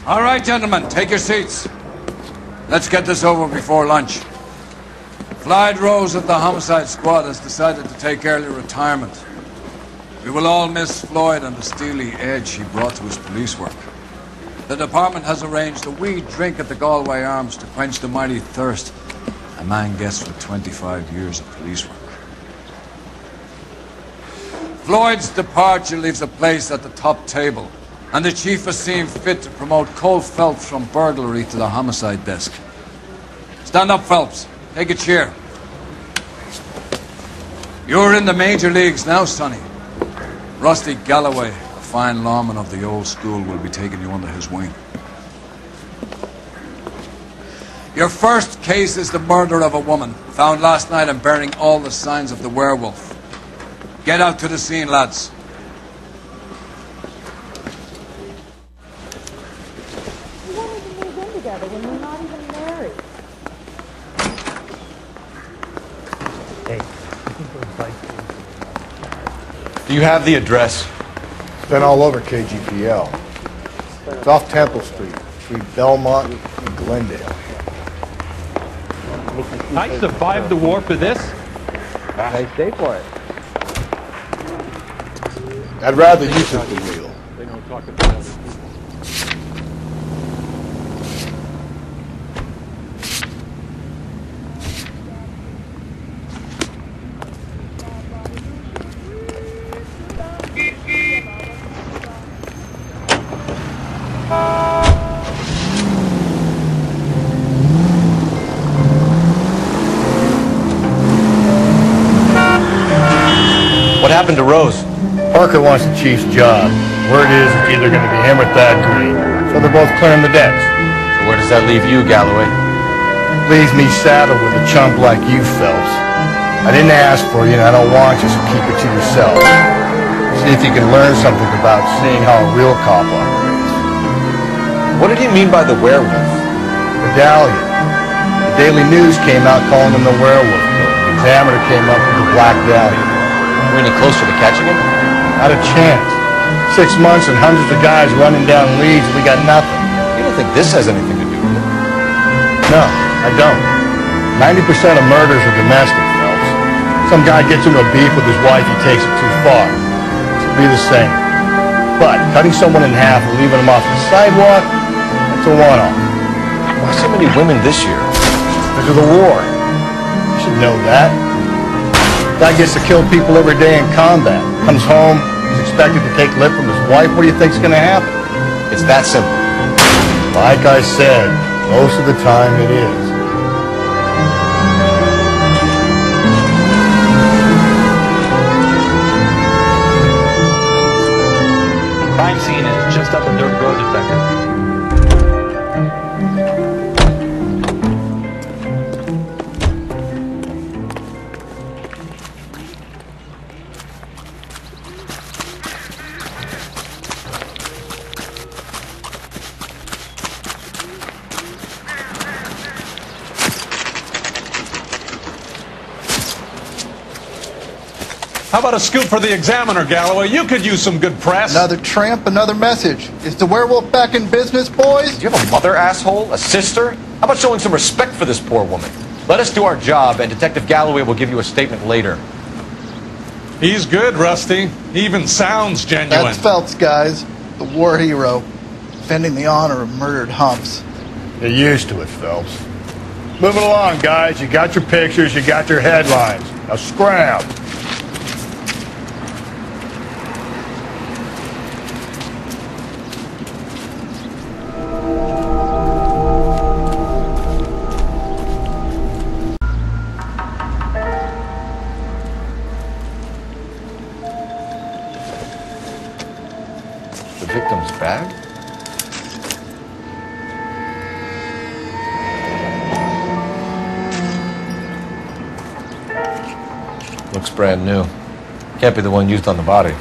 All right, gentlemen, take your seats. Let's get this over before lunch. Clyde Rose of the Homicide Squad has decided to take early retirement. We will all miss Floyd and the steely edge he brought to his police work. The department has arranged a wee drink at the Galway Arms to quench the mighty thirst a man gets for 25 years of police work. Floyd's departure leaves a place at the top table, and the chief has seen fit to promote Cole Phelps from burglary to the homicide desk. Stand up, Phelps. Take a chair. You're in the major leagues now, Sonny. Rusty Galloway, a fine lawman of the old school, will be taking you under his wing. Your first case is the murder of a woman, found last night and bearing all the signs of the werewolf. Get out to the scene, lads. You wanted to move in together when you're not even married. Do you have the address? It's been all over KGPL. It's off Temple Street, between Belmont and Glendale. I survived the war for this. Nice day for it. I'd rather you took the wheel. They don't talk about it. What happened to Rose? Parker wants the chief's job. Word is it's either going to be him or Thad Green. So they're both clearing the decks. So where does that leave you, Galloway? Leaves me saddled with a chump like you, Phelps. I didn't ask for you, and I don't want you, so keep it to yourself. See if you can learn something about seeing how a real cop operates. What did he mean by the werewolf? Medallion. The Daily News came out calling him the werewolf. The Examiner came up with the Black Dahlia. Are we any closer to catching him? Not a chance. 6 months and hundreds of guys running down leads, and we got nothing. You don't think this has anything to do with it? No, I don't. 90% of murders are domestic, Phelps. Some guy gets into a beef with his wife, he takes it too far. It'll be the same. But cutting someone in half and leaving them off the sidewalk, that's a one-off. Why so many women this year? Because of the war. You should know that. Guy gets to kill people every day in combat. Comes home, he's expected to take lip from his wife. What do you think's going to happen? It's that simple. Like I said, most of the time it is. Crime scene is just up a dirt road, Detective. How about a scoop for the Examiner, Galloway? You could use some good press. Another tramp, another message. Is the werewolf back in business, boys? Do you have a mother, asshole? A sister? How about showing some respect for this poor woman? Let us do our job, and Detective Galloway will give you a statement later. He's good, Rusty. He even sounds genuine. That's Phelps, guys. The war hero. Defending the honor of murdered humps. You're used to it, Phelps. Moving along, guys. You got your pictures, you got your headlines. Now scram. The victim's bag? Looks brand new. Can't be the one used on the body.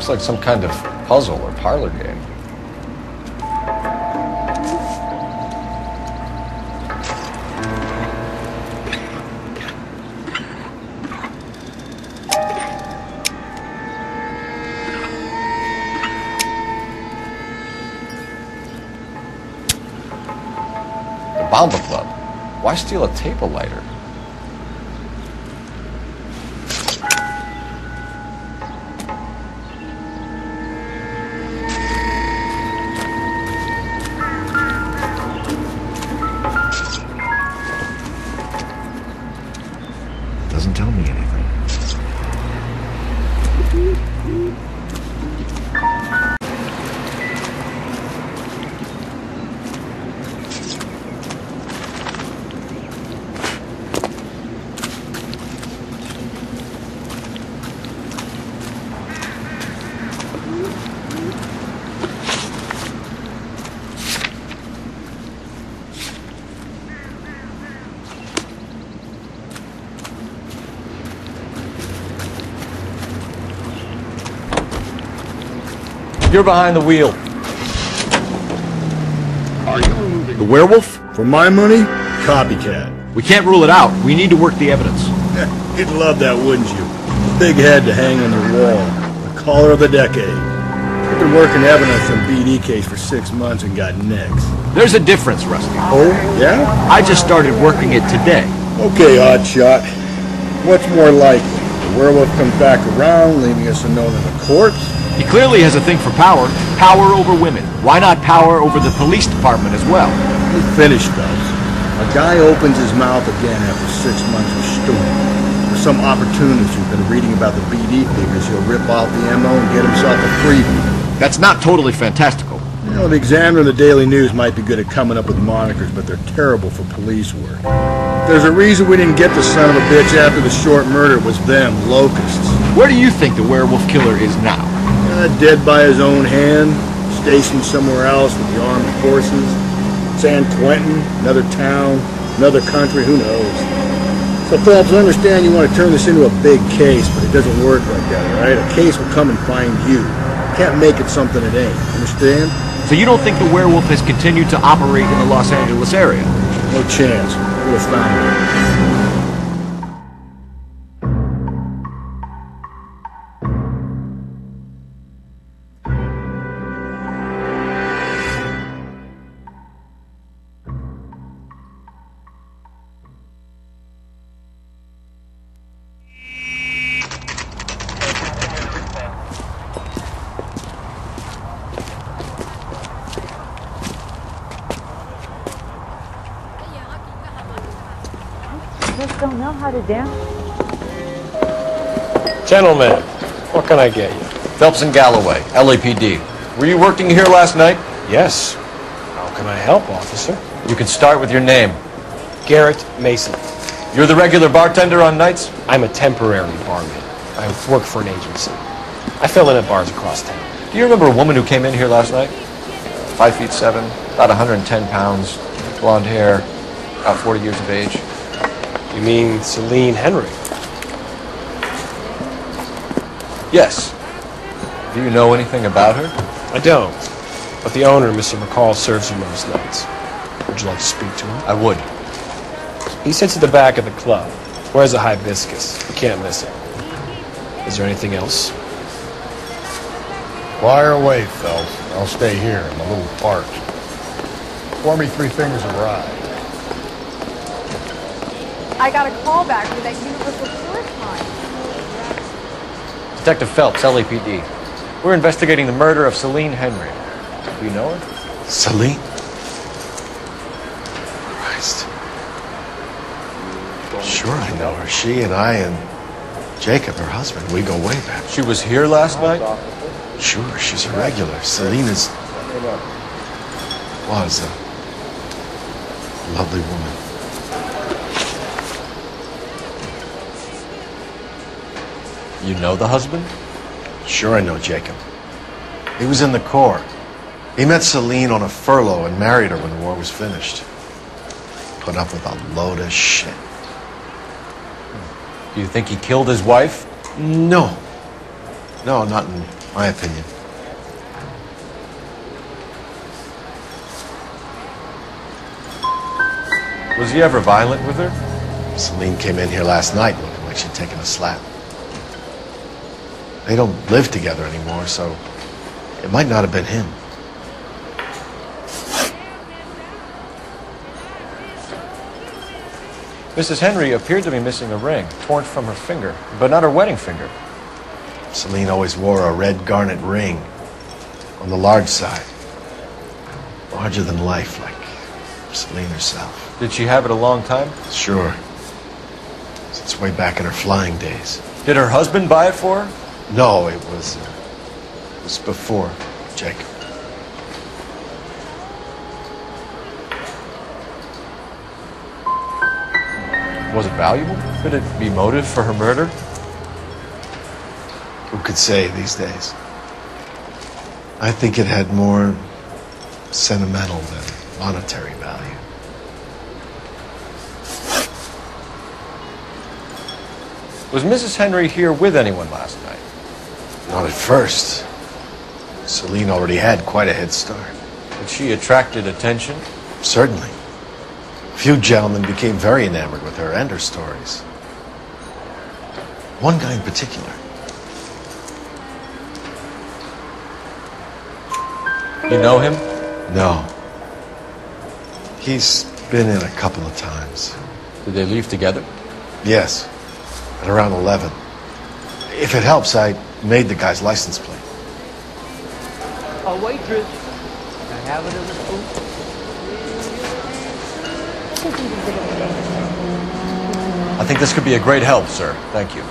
Looks like some kind of puzzle or parlor game. Bondi Club. Why steal a table lighter? Doesn't tell me anything. You're behind the wheel. Are you the werewolf? For my money? Copycat. We can't rule it out. We need to work the evidence. You'd love that, wouldn't you? A big head to hang on your wall. The caller of the decade. I've been working evidence on BD case for 6 months and got nicks. There's a difference, Rusty. Oh, yeah? I just started working it today. Okay, Oddshot. What's more likely? The werewolf comes back around, leaving us unknown in the corpse? He clearly has a thing for power. Power over women. Why not power over the police department as well? We're finished, fellas. A guy opens his mouth again after 6 months of stewing. For some opportunist who's been reading about the BD figures, he'll rip off the MO and get himself a freebie. That's not totally fantastical. You know, the Examiner and the Daily News might be good at coming up with monikers, but they're terrible for police work. There's a reason we didn't get the son of a bitch after the short murder. It was them, locusts. Where do you think the werewolf killer is now? Dead by his own hand, stationed somewhere else with the armed forces. San Quentin, another town, another country, who knows? So, Phelps, I understand you want to turn this into a big case, but it doesn't work like that, all right? A case will come and find you. Can't make it something it ain't, understand? So you don't think the werewolf has continued to operate in the Los Angeles area? No chance. We'll have found it. Just don't know how to dance. Gentlemen, what can I get you? Phelps and Galloway, LAPD. Were you working here last night? Yes. How can I help, officer? You can start with your name. Garrett Mason. You're the regular bartender on nights? I'm a temporary barman. I work for an agency. I fill in at bars across town. Do you remember a woman who came in here last night? 5'7", about 110 pounds, blonde hair, about 40 years of age. You mean Celine Henry? Yes. Do you know anything about her? I don't. But the owner, Mr. McCall, serves you most nights. Would you like to speak to him? I would. He sits at the back of the club. Wears a hibiscus. You can't miss it. Is there anything else? Fire away, Phelps. I'll stay here. I'm a little parched. Pour me 3 fingers of rye. I got a call back for that Universal Tourist line. Detective Phelps, LAPD. We're investigating the murder of Celine Henry. Do you know her? Celine? Christ. Sure I know her. She and I and Jacob, her husband, we go way back. She was here last night? Sure, she's a regular. Celine was a lovely woman. You know the husband? Sure I know Jacob. He was in the Corps. He met Celine on a furlough and married her when the war was finished. Put up with a load of shit. Do you think he killed his wife? No. No, not in My opinion. Was he ever violent with her? Celine came in here last night looking like she'd taken a slap. They don't live together anymore, so it might not have been him. Mrs. Henry appeared to be missing a ring, torn from her finger, but not her wedding finger. Celine always wore a red garnet ring on the large side. Larger than life, like Celine herself. Did she have it a long time? Sure. Since way back in her flying days. Did her husband buy it for her? No, it was before Jacob. Was it valuable? Could it be motive for her murder? Who could say these days? I think it had more sentimental than monetary value. Was Mrs. Henry here with anyone last night? Not at first. Celine already had quite a head start. But she attracted attention? Certainly. A few gentlemen became very enamored with her and her stories. One guy in particular. You know him? No. He's been in a couple of times. Did they leave together? Yes. At around 11. If it helps, I made the guy's license plate. A waitress. Can I have it in the spoon? I think this could be a great help, sir. Thank you.